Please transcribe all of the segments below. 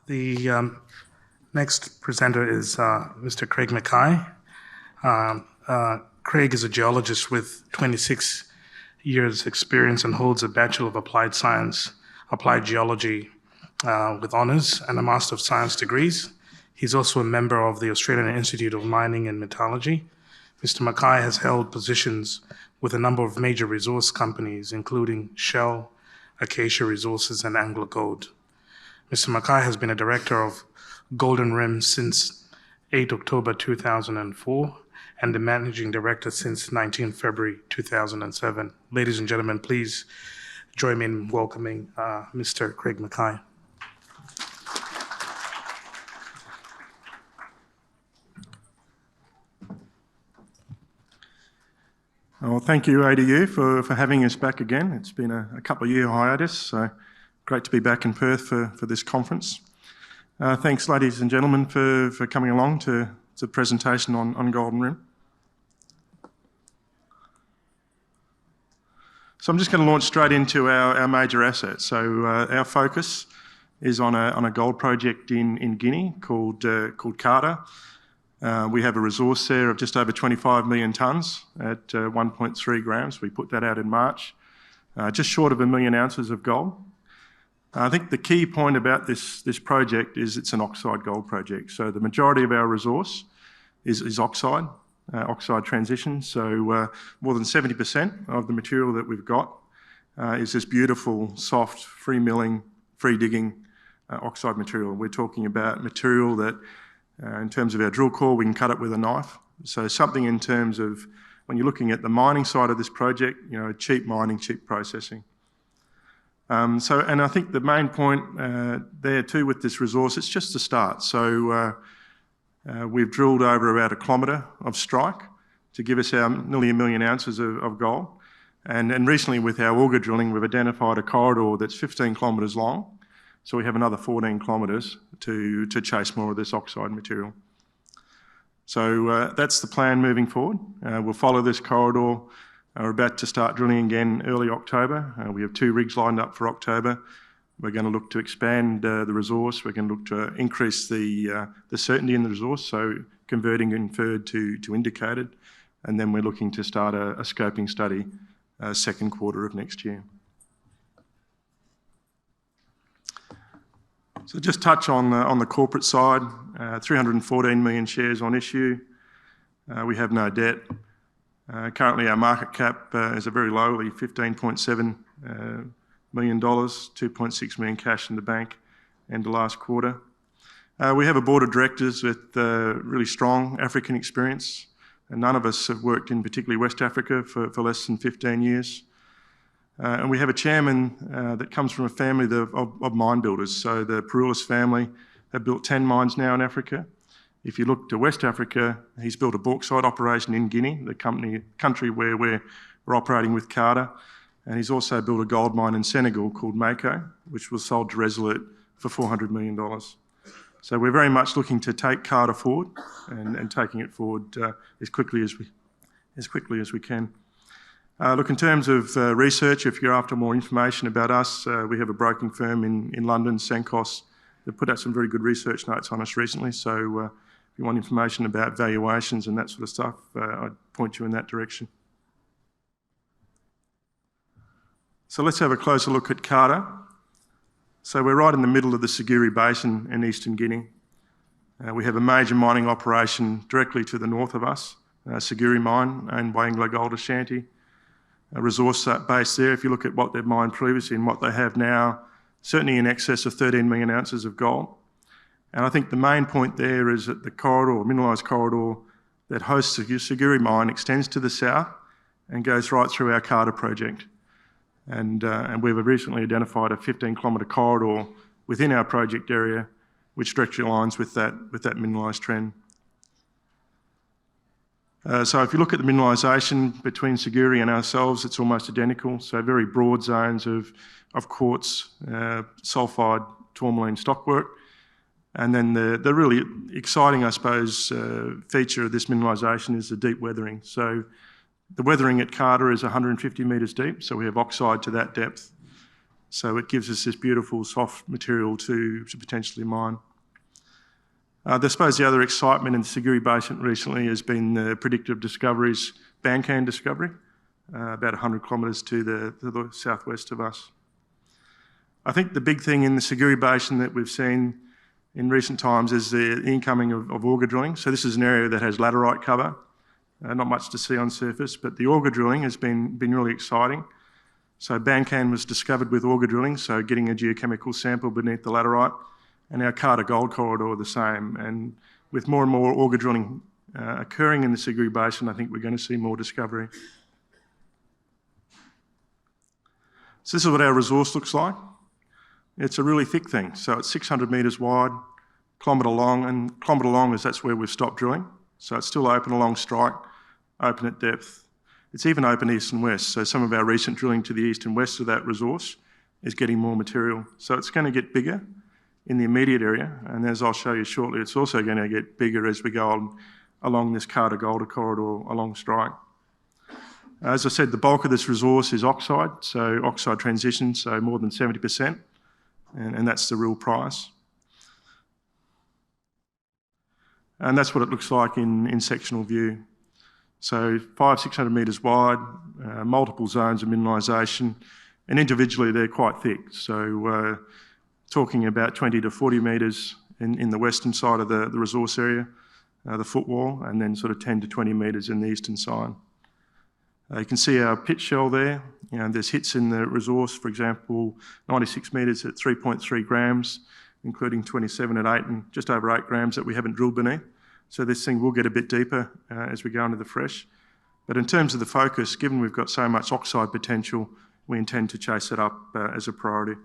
The next presenter is Mr. Craig Mckay. Craig is a geologist with 26 years experience and holds a Bachelor of Applied Science, Applied Geology with honours and a Master of Science degrees. He's also a member of the Australian Institute of Mining and Metallurgy. Mr. Mckay has held positions with a number of major resource companies, including Shell, Acacia Resources, and AngloGold. Mr. Mckay has been a director of Golden Rim since 8 October 2004 and the managing director since 19 February 2007. Ladies and gentlemen, please join me in welcoming Mr. Craig Mckay. Well, thank you, ADU, for having us back again. It's been a couple of year hiatus, so great to be back in Perth for this conference. Thanks, ladies and gentlemen, for coming along to the presentation on Golden Rim. So I'm just going to launch straight into our major assets. So our focus is on a gold project in Guinea called Carter. We have a resource there of just over 25 million tonnes at 1.3 grams. We put that out in March, just short of 1 million ounces of gold. I think the key point about this project is it's an oxide gold project. So the majority of our resource is oxide transition. So more than 70% of the material that we've got is this beautiful, soft, free milling, free digging oxide material. We're talking about material that in terms of our drill core, we can cut it with a knife. So something in terms of when you're looking at the mining side of this project, cheap mining, cheap processing. And I think the main point there too with this resource, it's just a start. So we've drilled over about 1 kilometre of strike to give us nearly 1 million ounces of gold. And recently with our auger drilling, we've identified a corridor that's 15 kilometres long. So we have another 14 kilometres to chase more of this oxide material. So that's the plan moving forward. We'll follow this corridor. We're about to start drilling again early October. We have 2 rigs lined up for October. We're going to look to expand the resource. We're going to look to increase the certainty in the resource, so converting inferred to indicated. And then we're looking to start a scoping study second quarter of next year. So just touch on the corporate side, 314 million shares on issue. We have no debt. Currently our market cap is a very lowly $15.7 million, 2.6 million cash in the bank end of last quarter. We have a board of directors with really strong African experience, and none of us have worked in particularly West Africa for less than 15 years. And we have a chairman that comes from a family of mine builders. So the Peroulis family have built 10 mines now in Africa. If you look to West Africa, he's built a bauxite operation in Guinea, the country where we're operating with Carter. And he's also built a gold mine in Senegal called Mckay, which was sold to Resolute for $400 million. So we're very much looking to take Carter forward and taking it forward as quickly as we can. Look, in terms of research, if you're after more information about us, we have a broking firm in London, Senkos, that put out some very good research notes on us recently. So if you want information about valuations and that sort of stuff, I'd point you in that direction. So let's have a closer look at Carter. So we're right in the middle of the Siguiri Basin in eastern Guinea. We have a major mining operation directly to the north of us, Siguiri Mine, owned by AngloGold Ashanti. A resource base there, if you look at what they've mined previously and what they have now, certainly in excess of 13 million ounces of gold. And I think the main point there is that the corridor, mineralised corridor that hosts the Siguiri mine extends to the south and goes right through our Carter project. And we've recently identified a 15-kilometre corridor within our project area, which directly aligns with that mineralised trend. So if you look at the mineralisation between Siguiri and ourselves, it's almost identical. So very broad zones of quartz, sulphide, tourmaline stockwork. And then the really exciting, I suppose, feature of this mineralisation is the deep weathering. So the weathering at Carter is 150 metres deep, so we have oxide to that depth. So it gives us this beautiful soft material to potentially mine. I suppose the other excitement in the Siguri Basin recently has been the predictive discoveries, Mckay discovery, about 100 kilometres to the southwest of us. I think the big thing in the Siguri Basin that we've seen in recent times is the incoming of auger drilling. So this is an area that has laterite cover, not much to see on surface, but the auger drilling has been really exciting. So Mckay was discovered with auger drilling, so getting a geochemical sample beneath the laterite, and our Carter Gold Corridor the same. And with more and more auger drilling occurring in the Siguri Basin, I think we're going to see more discovery. So this is what our resource looks like. It's a really thick thing. So it's 600 metres wide, kilometre long, and kilometre long is that's where we've stopped drilling. So it's still open along strike, open at depth. It's even open east and west. So some of our recent drilling to the east and west of that resource is getting more material. So it's going to get bigger in the immediate area. And as I'll show you shortly, it's also going to get bigger as we go along this Carter Gold Corridor along strike. As I said, the bulk of this resource is oxide, so oxide transition, so more than 70%, and that's the real price. And that's what it looks like in sectional view. So 500-600 metres wide, multiple zones of mineralisation, and individually they're quite thick. So talking about 20 to 40 metres in the western side of the resource area, the footwall, and then sort of 10 to 20 metres in the eastern side. You can see our pit shell there. You know, there's hits in the resource, for example, 96 metres at 3.3 grams, including 27 at 8 and just over 8 grams that we haven't drilled beneath. So this thing will get a bit deeper as we go into the fresh. But in terms of the focus, given we've got so much oxide potential, we intend to chase it up as a priority.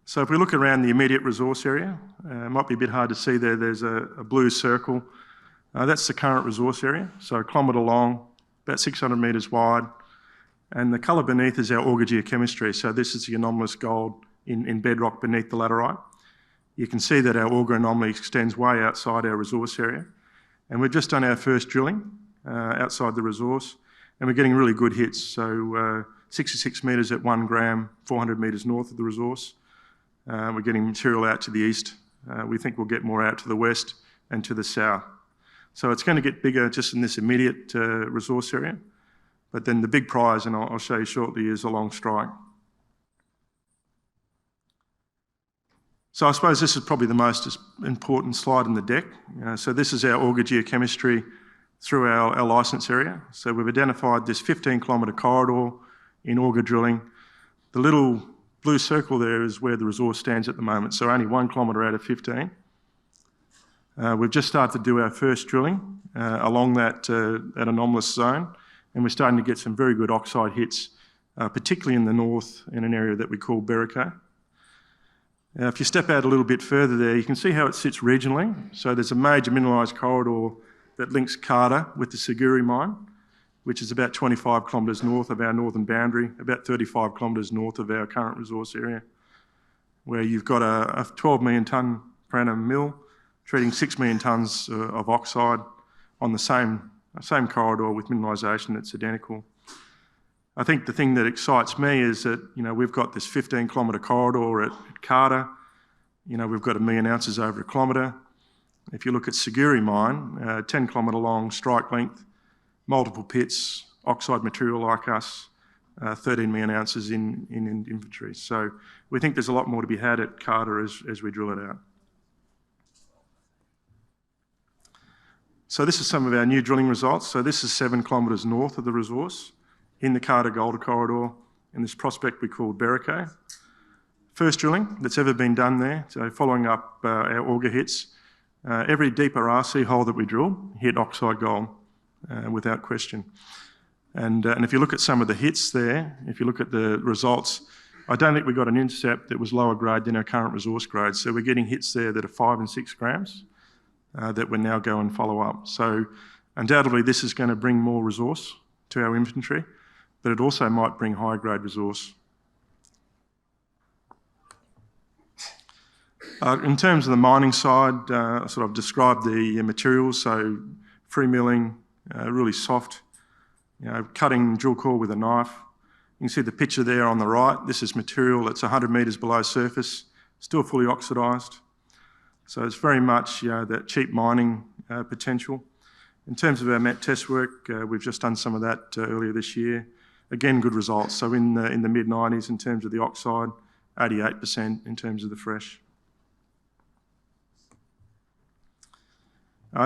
So if we look around the immediate resource area, it might be a bit hard to see there, there's a blue circle. That's the current resource area, so a kilometre long, about 600 metres wide, and the colour beneath is our auger geochemistry. So this is the anomalous gold in bedrock beneath the laterite. You can see that our auger anomaly extends way outside our resource area, and we've just done our first drilling outside the resource, and we're getting really good hits. So 66 metres at 1 gram, 400 metres north of the resource. We're getting material out to the east. We think we'll get more out to the west and to the south. So it's going to get bigger just in this immediate resource area. But then the big prize, and I'll show you shortly, is along strike. So I suppose this is probably the most important slide in the deck. So this is our auger geochemistry through our licence area. So we've identified this 15-kilometre corridor in auger drilling. The little blue circle there is where the resource stands at the moment, so only 1 kilometre out of 15. We've just started to do our first drilling along that anomalous zone, and we're starting to get some very good oxide hits, particularly in the north in an area that we call Mckay. If you step out a little bit further there, you can see how it sits regionally. So there's a major mineralised corridor that links Carter with the Siguri mine, which is about 25 kilometres north of our northern boundary, about 35 kilometres north of our current resource area, where you've got a 12 million tonne per annum mill, treating 6 million tonnes of oxide on the same corridor with mineralisation that's identical. I think the thing that excites me is that, you know, we've got this 15-kilometre corridor at Carter. You know, we've got 1 million ounces over a kilometre. If you look at Siguri mine, 10-kilometre long strike length, multiple pits, oxide material like us, 13 million ounces in inventory. So we think there's a lot more to be had at Carter as we drill it out. So this is some of our new drilling results. So this is 7 kilometres north of the resource in the Carter Gold Corridor in this prospect we call Mckay. First drilling that's ever been done there, so following up our auger hits. Every deeper RC hole that we drill hit oxide gold without question. And if you look at some of the hits there, if you look at the results, I don't think we got an intercept that was lower grade than our current resource grade. So we're getting hits there that are 5 and 6 grams. That we now go and follow up. So undoubtedly this is going to bring more resource to our inventory, but it also might bring higher grade resource. In terms of the mining side, sort of described the materials, so free milling, really soft, you know, cutting drill core with a knife, You can see the picture there on the right. This is material that's 100 metres below surface, still fully oxidised. So it's very much that cheap mining potential. In terms of our MET test work, we've just done some of that earlier this year. Again, good results. So in the mid-90s in terms of the oxide, 88% in terms of the fresh.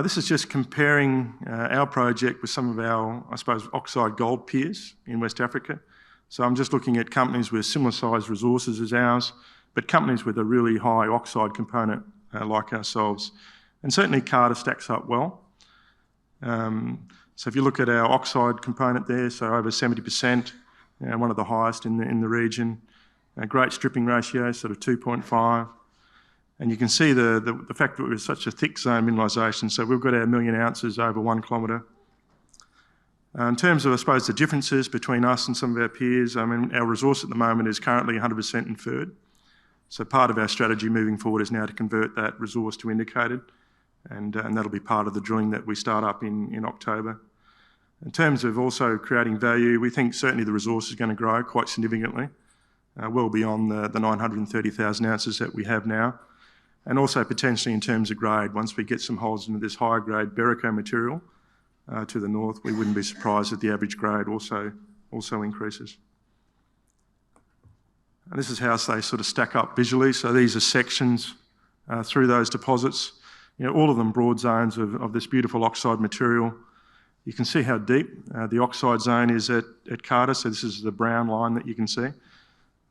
This is just comparing our project with some of our, I suppose, oxide gold peers in West Africa. So I'm just looking at companies with similar sized resources as ours, but companies with a really high oxide component like ourselves. And certainly Carter stacks up well. So if you look at our oxide component there, so over 70%, one of the highest in the region. A great stripping ratio, sort of 2.5. And you can see the fact that we're such a thick zone mineralisation, so we've got our 1 million ounces over 1 kilometre. In terms of, I suppose, the differences between us and some of our peers, I mean, our resource at the moment is currently 100% inferred. So part of our strategy moving forward is now to convert that resource to indicated, and that'll be part of the drilling that we start up in October. In terms of also creating value, we think certainly the resource is going to grow quite significantly, well beyond the 930,000 ounces that we have now. And also potentially in terms of grade, once we get some holes into this higher grade Berico material to the north, we wouldn't be surprised that the average grade also increases. And this is how they sort of stack up visually. So these are sections through those deposits, all of them broad zones of this beautiful oxide material. You can see how deep the oxide zone is at Carter. So this is the brown line that you can see.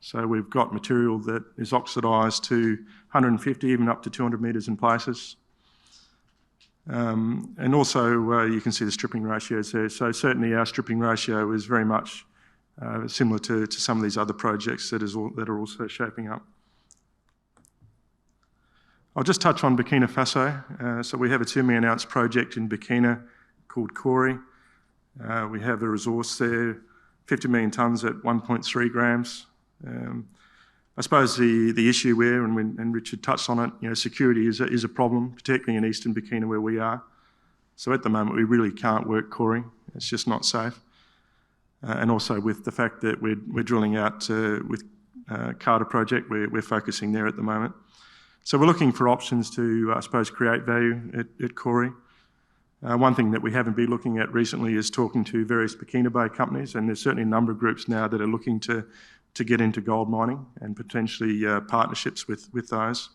So we've got material that is oxidised to 150, even up to 200 metres in places. And also you can see the stripping ratios there. So certainly our stripping ratio is very much similar to some of these other projects that are also shaping up. I'll just touch on Burkina Faso. So we have a 2 million ounce project in Burkina called Kori. We have a resource there, 50 million tonnes at 1.3 grams. I suppose the issue where, and Richard touched on it, security is a problem, particularly in eastern Burkina where we are. So at the moment we really can't work Kori. It's just not safe. And also with the fact that we're drilling out with Carter project, we're focusing there at the moment. So we're looking for options to, I suppose, create value at Kori. One thing that we haven't been looking at recently is talking to various Burkina Faso companies, and there's certainly a number of groups now that are looking to get into gold mining and potentially partnerships with those.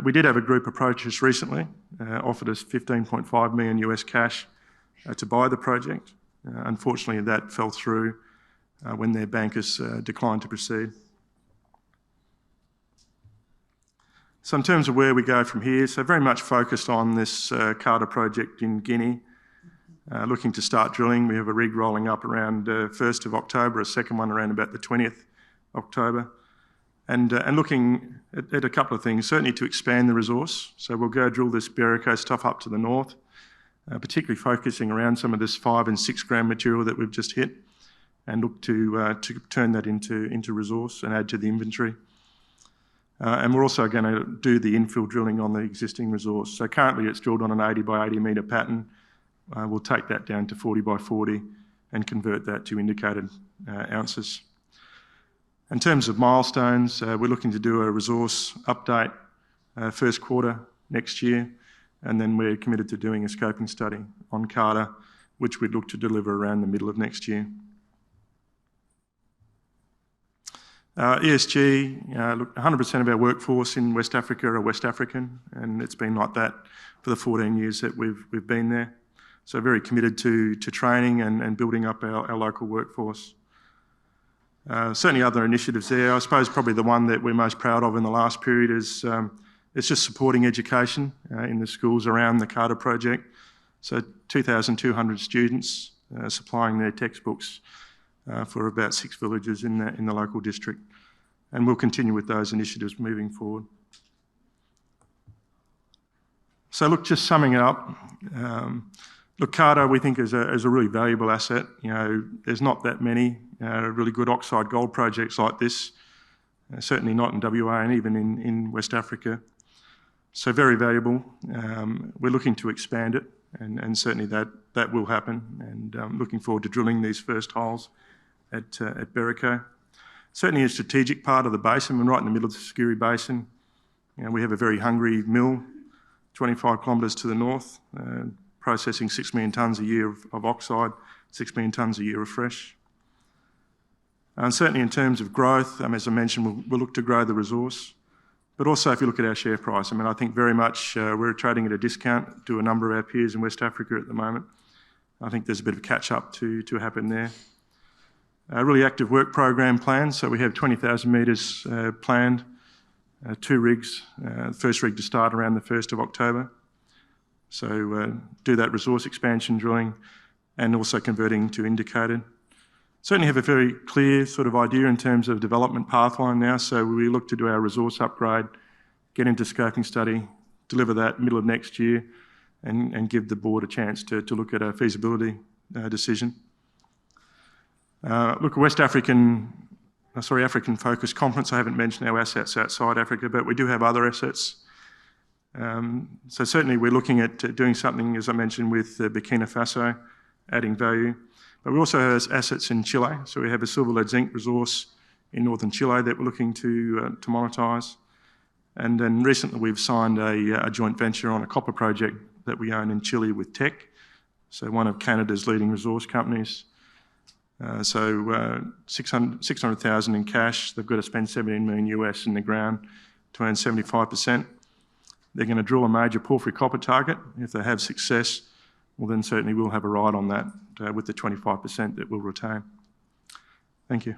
We did have a group approach us recently, offered us 15.5 million US cash to buy the project. Unfortunately, that fell through when their bankers declined to proceed. So in terms of where we go from here, so very much focused on this Carter project in Guinea, looking to start drilling. We have a rig rolling up around 1st of October, a second one around about the 20th October, and looking at a couple of things, certainly to expand the resource. So we'll go drill this Berico stuff up to the north, particularly focusing around some of this 5 and 6 gram material that we've just hit, and look to turn that into resource and add to the inventory. And we're also going to do the infill drilling on the existing resource. So currently it's drilled on an 80 by 80 metre pattern. We'll take that down to 40 by 40 and convert that to indicated ounces. In terms of milestones, we're looking to do a resource update first quarter next year, and then we're committed to doing a scoping study on Carter, which we'd look to deliver around the middle of next year. ESG, look, 100% of our workforce in West Africa are West African, and it's been like that for the 14 years that we've been there. So very committed to training and building up our local workforce. Certainly other initiatives there. I suppose probably the one that we're most proud of in the last period is it's just supporting education in the schools around the Carter project. So 2,200 students supplying their textbooks for about 6 villages in the local district. And we'll continue with those initiatives moving forward. So look, just summing it up, look, Carter we think is a really valuable asset. There's not that many really good oxide gold projects like this, certainly not in WA and even in West Africa. So very valuable. We're looking to expand it, and certainly that will happen, and looking forward to drilling these first holes at Burkina Faso. Certainly a strategic part of the basin. We're right in the middle of the Skiri Basin. We have a very hungry mill, 25 kilometres to the north, processing 6 million tonnes a year of oxide, 6 million tonnes a year of fresh. And certainly in terms of growth, as I mentioned, we'll look to grow the resource. But also if you look at our share price, I think very much we're trading at a discount to a number of our peers in West Africa at the moment. I think there's a bit of a catch-up to happen there. A really active work program planned, so we have 20,000 metres planned, 2 rigs, first rig to start around the 1st of October. So do that resource expansion drilling and also converting to indicated. Certainly have a very clear sort of idea in terms of development pathway now, so we look to do our resource upgrade, get into scoping study, deliver that middle of next year, and give the board a chance to look at a feasibility decision. Look, African Focus Conference, I haven't mentioned our assets outside Africa, but we do have other assets. So certainly we're looking at doing something, as I mentioned, with Burkina Faso, adding value. But we also have assets in Chile. So we have a silver lead zinc resource in northern Chile that we're looking to monetise. And then recently we've signed a joint venture on a copper project that we own in Chile with Teck, so one of Canada's leading resource companies. So 600,000 in cash. They've got to spend $17 million US in the ground to earn 75%. They're going to drill a major porphyry copper target. If they have success, well then certainly we'll have a ride on that with the 25% that we'll retain. Thank you.